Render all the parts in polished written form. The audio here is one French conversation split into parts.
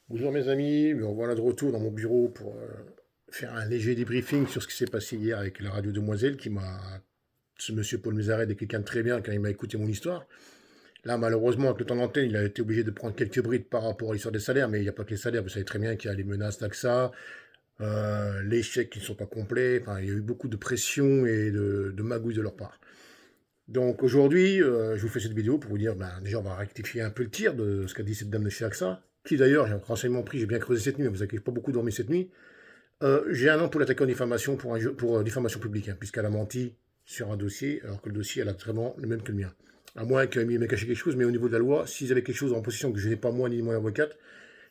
Bonjour mes amis, me revoilà de retour dans mon bureau pour faire un léger débriefing sur ce qui s'est passé hier avec la radio Demoiselle ce monsieur Paul Mézaret est quelqu'un de très bien quand il m'a écouté mon histoire. Là malheureusement avec le temps d'antenne il a été obligé de prendre quelques brides par rapport à l'histoire des salaires, mais il n'y a pas que les salaires, vous savez très bien qu'il y a les menaces d'AXA, les chèques qui ne sont pas complets, enfin il y a eu beaucoup de pression et de magouilles de leur part. Donc aujourd'hui, je vous fais cette vidéo pour vous dire, ben, déjà on va rectifier un peu le tir de ce qu'a dit cette dame de chez AXA, qui d'ailleurs, j'ai un renseignement pris, j'ai bien creusé cette nuit, mais vous inquiétez pas beaucoup dormi cette nuit. J'ai un an pour l'attaquer en diffamation pour diffamation publique, hein, puisqu'elle a menti sur un dossier, alors que le dossier, elle a vraiment le même que le mien. À moins qu'elle m'ait caché quelque chose, mais au niveau de la loi, s'ils avaient quelque chose en possession que je n'ai pas moi ni mon avocate,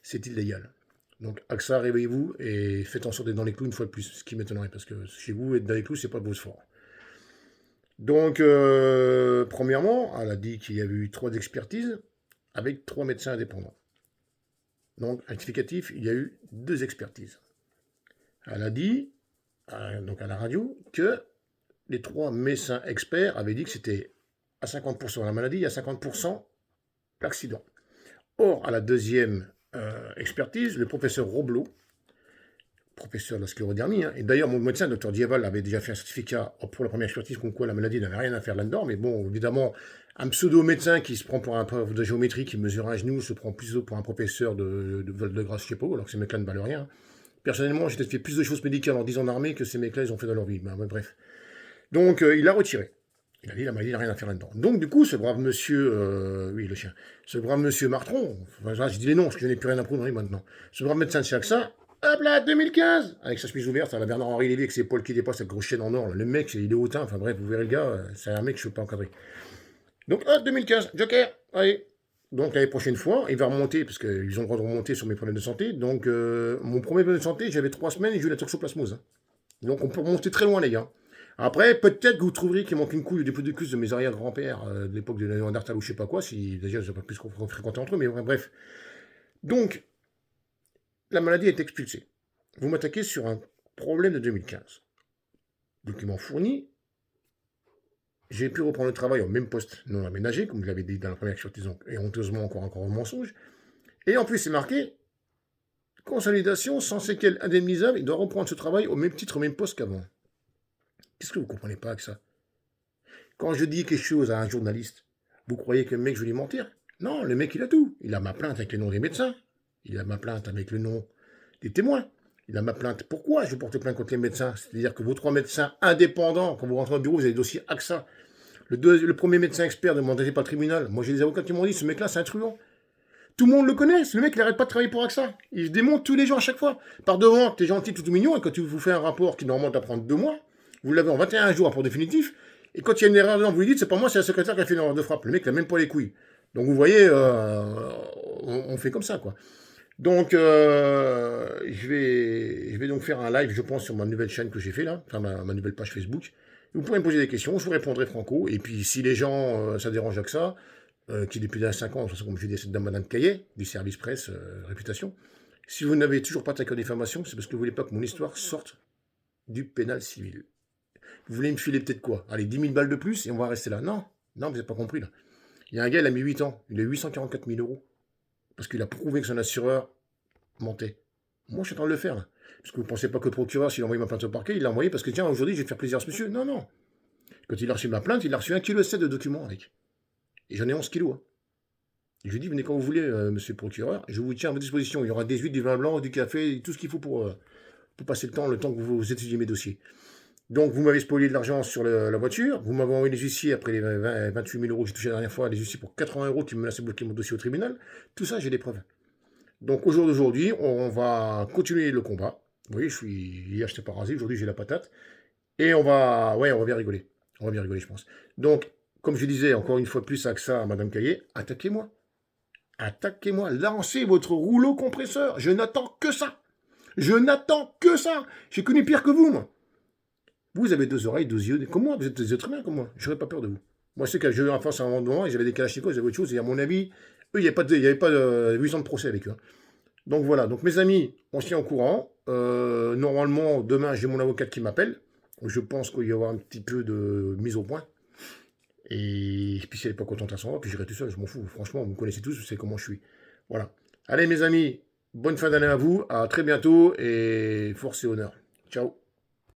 c'est illégal. Donc AXA, réveillez-vous et faites en sorte d'être dans les clous une fois de plus, ce qui m'étonnerait, parce que chez vous, être dans les clous, c'est pas de vos forts. Donc, premièrement, elle a dit qu'il y avait eu 3 expertises avec 3 médecins indépendants. Donc, rectificatif, il y a eu 2 expertises. Elle a dit, donc à la radio, que les 3 médecins experts avaient dit que c'était à 50% la maladie et à 50% l'accident. Or, à la deuxième expertise, le professeur Roblot, professeur de la sclérodermie, hein, et d'ailleurs mon médecin, le docteur Dieval, avait déjà fait un certificat pour la première expertise comme quoi la maladie n'avait rien à faire là-dedans, mais bon, évidemment, un pseudo-médecin qui se prend pour un prof de géométrie qui mesure un genou se prend plutôt pour un professeur de vol de grâce, je sais pas, alors que ces mecs-là ne valent rien. Personnellement, j'ai peut-être fait plus de choses médicales en 10 ans d'armée que ces mecs-là, ils ont fait dans leur vie. Ben, bref. Donc, il a retiré. Il a dit la maladie n'a rien à faire là-dedans. Donc, du coup, ce brave monsieur, oui, le chien, ce brave monsieur Martron, enfin, là, je dis les noms parce que je n'ai plus rien à prouver maintenant. Ce brave médecin de chez AXA, hop là, 2015, avec sa chemise ouverte, à la Bernard-Henri Lévy avec ses poils qui dépassent, avec gros chaîne en or. Là. Le mec, il est hautain, enfin bref, vous verrez le gars, c'est un mec que je ne peux pas encadrer. Donc, hop, 2015, Joker, allez. Donc, l'année prochaine fois, il va remonter, parce qu'ils ont le droit de remonter sur mes problèmes de santé. Donc, mon premier problème de santé, j'avais 3 semaines et j'ai eu la toxoplasmose. Hein. Donc on peut remonter très loin, les gars. Après, peut-être que vous trouverez qu'il manque une couille ou des poules de cuisse de mes arrière-grands-pères de l'époque de Néandertal ou je sais pas quoi, si déjà je n'ai pas plus fréquenté entre eux, mais bref. Donc, la maladie est expulsée. Vous m'attaquez sur un problème de 2015. Document fourni, j'ai pu reprendre le travail au même poste non aménagé, comme je l'avais dit dans la première expertise, et honteusement encore un mensonge. Et en plus, c'est marqué consolidation sans séquelles indemnisables, il doit reprendre ce travail au même titre, au même poste qu'avant. Qu'est-ce que vous comprenez pas avec ça? Quand je dis quelque chose à un journaliste, vous croyez que le mec, je vais lui mentir? Non, le mec, il a tout. Il a ma plainte avec le nom des médecins. Il a ma plainte avec le nom des témoins. Il a ma plainte. Pourquoi je porte plainte contre les médecins? C'est-à-dire que vos 3 médecins indépendants, quand vous rentrez au bureau, vous avez le dossier AXA. Le premier médecin expert ne mandaté par le tribunal. Moi, j'ai des avocats qui m'ont dit, ce mec-là, c'est un truand. Tout le monde le connaît. Le mec, il n'arrête pas de travailler pour AXA. Il se démonte tous les jours à chaque fois. Par devant, t'es gentil, tout mignon, et quand tu vous fais un rapport qui normalement doit prendre 2 mois, vous l'avez en 21 jours, rapport définitif, et quand il y a une erreur dedans, vous lui dites, c'est pas moi, c'est la secrétaire qui a fait une erreur de frappe. Le mec, il n'a même pas les couilles. Donc vous voyez, on fait comme ça, quoi. Donc, je vais donc faire un live, je pense, sur ma nouvelle chaîne que j'ai fait là, enfin ma nouvelle page Facebook. Vous pourrez me poser des questions, je vous répondrai franco. Et puis, si les gens, ça dérange que ça, qui depuis 5 ans, de toute façon, comme je dis, cette dame Madame Caillet, du service presse, réputation. Si vous n'avez toujours pas attaqué en diffamation, c'est parce que vous voulez pas que mon histoire sorte du pénal civil. Vous voulez me filer peut-être quoi? Allez, 10 000 balles de plus et on va rester là. Non, non, vous n'avez pas compris là. Il y a un gars, il a mis 8 ans, il a 844 000 euros parce qu'il a prouvé que son assureur mentait. Moi, je suis en train de le faire là. Parce que vous ne pensez pas que le procureur, s'il a envoyé ma plainte au parquet, il l'a envoyé parce que tiens, aujourd'hui, je vais faire plaisir à ce monsieur. Non, non. Quand il a reçu ma plainte, il a reçu 1,7 kg de documents avec. Et j'en ai 11 kilos. Hein. Et je lui dis, venez quand vous voulez, monsieur le procureur, je vous tiens à votre disposition. Il y aura des huiles, du vin blanc, du café, tout ce qu'il faut pour passer le temps que vous étudiez mes dossiers. Donc, vous m'avez spolié de l'argent sur la voiture, vous m'avez envoyé les huissiers après les 28 000 euros que j'ai touché la dernière fois, les huissiers pour 80 euros qui me menaçaient de bloquer mon dossier au tribunal. Tout ça, j'ai des preuves. Donc, au jour d'aujourd'hui, on va continuer le combat. Vous voyez, hier, j'étais pas rasé, aujourd'hui, j'ai la patate. Et on va bien rigoler. On va bien rigoler, je pense. Donc, comme je disais, encore une fois plus, AXA à Madame Caillé, attaquez-moi. Attaquez-moi, lancez votre rouleau compresseur. Je n'attends que ça. Je n'attends que ça. J'ai connu pire que vous, moi. Vous avez 2 oreilles, 2 yeux. Comme moi, vous êtes des êtres humains comme moi. Je n'aurais pas peur de vous. Moi, je sais que j'ai eu en face à un moment, ils avaient des kalachnikovs, ils avaient autre chose. Et à mon avis, eux, il n'y avait pas de 8 ans de procès avec eux. Hein. Donc voilà. Donc mes amis, on se tient au courant. Normalement, demain, j'ai mon avocate qui m'appelle. Je pense qu'il va y avoir un petit peu de mise au point. Et puis si elle n'est pas contente, elle s'en va. Puis j'irai tout seul, je m'en fous. Franchement, vous me connaissez tous, vous savez comment je suis. Voilà. Allez, mes amis, Bonne fin d'année à vous, à très bientôt et force et honneur. Ciao.